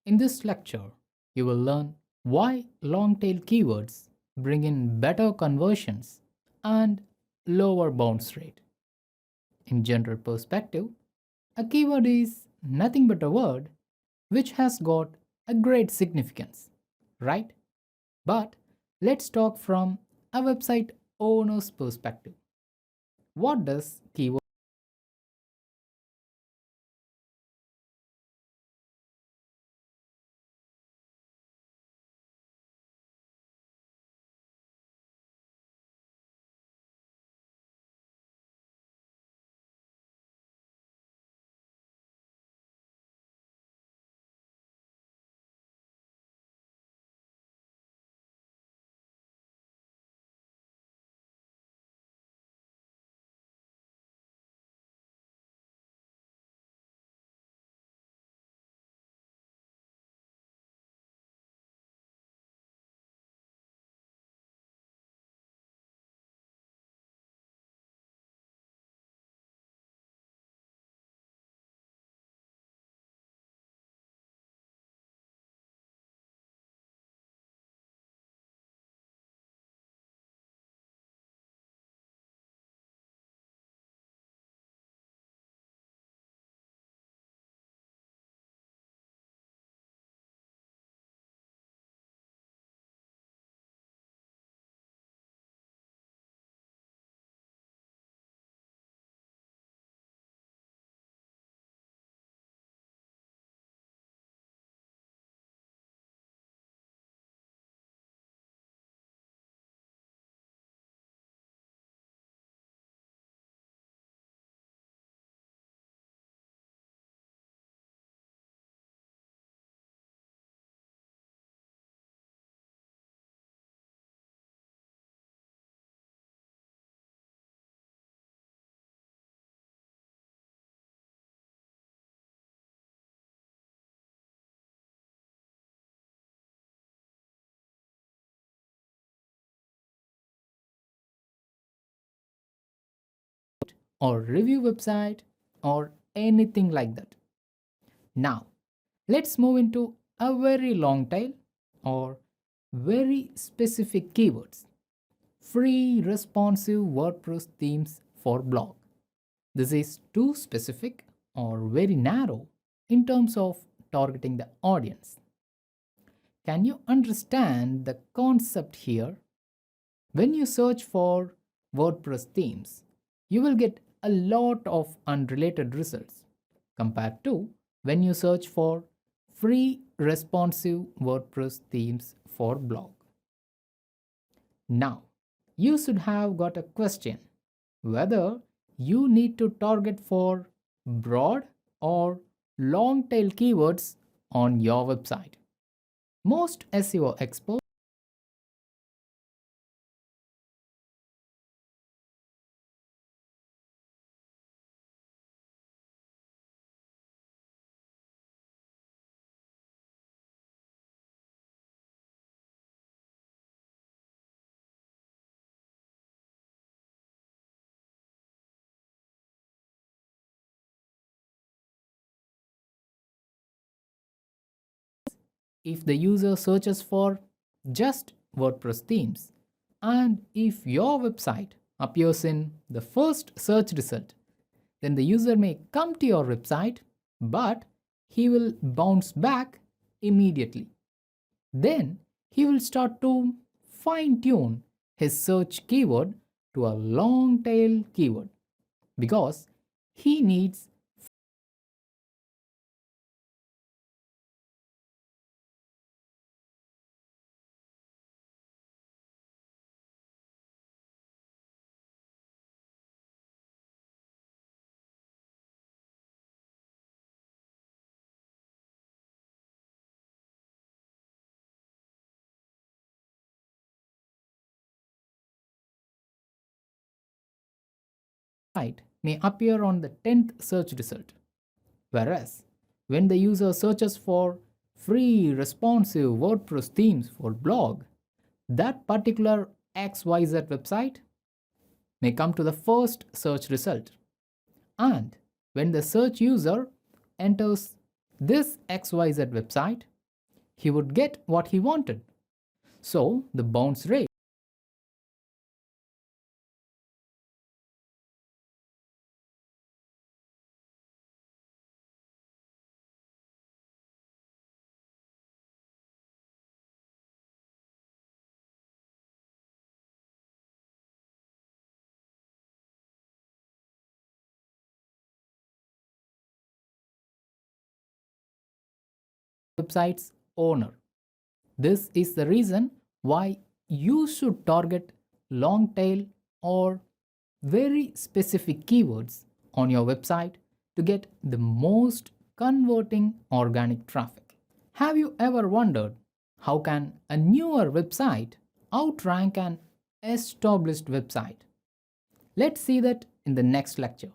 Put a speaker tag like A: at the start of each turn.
A: In this lecture, you will learn why long tail keywords bring in better conversions and lower bounce rate. In general perspective, a keyword is nothing but a word which has got a great significance, right? But let's talk from a website owner's perspective. What does keyword or review website or anything like that? Now, let's move into a very long tail or very specific keywords. Free responsive WordPress themes for blog. This is too specific or very narrow in terms of targeting the audience. Can you understand the concept here? When you search for WordPress themes, you will get a lot of unrelated results compared to when you search for free responsive WordPress themes for blog. Now, you should have got a question whether you need to target for broad or long tail keywords on your website. Most SEO experts if the user searches for just WordPress themes and if your website appears in the first search result, then the user may come to your website but he will bounce back immediately. Then he will start to fine tune his search keyword to a long tail keyword because he needs site may appear on the 10th search result. Whereas when the user searches for free responsive WordPress themes for blog, that particular XYZ website may come to the first search result. And when the search user enters this XYZ website, he would get what he wanted. So the bounce rate website's owner. This is the reason why you should target long tail or very specific keywords on your website to get the most converting organic traffic. Have you ever wondered how can a newer website outrank an established website? Let's see that in the next lecture.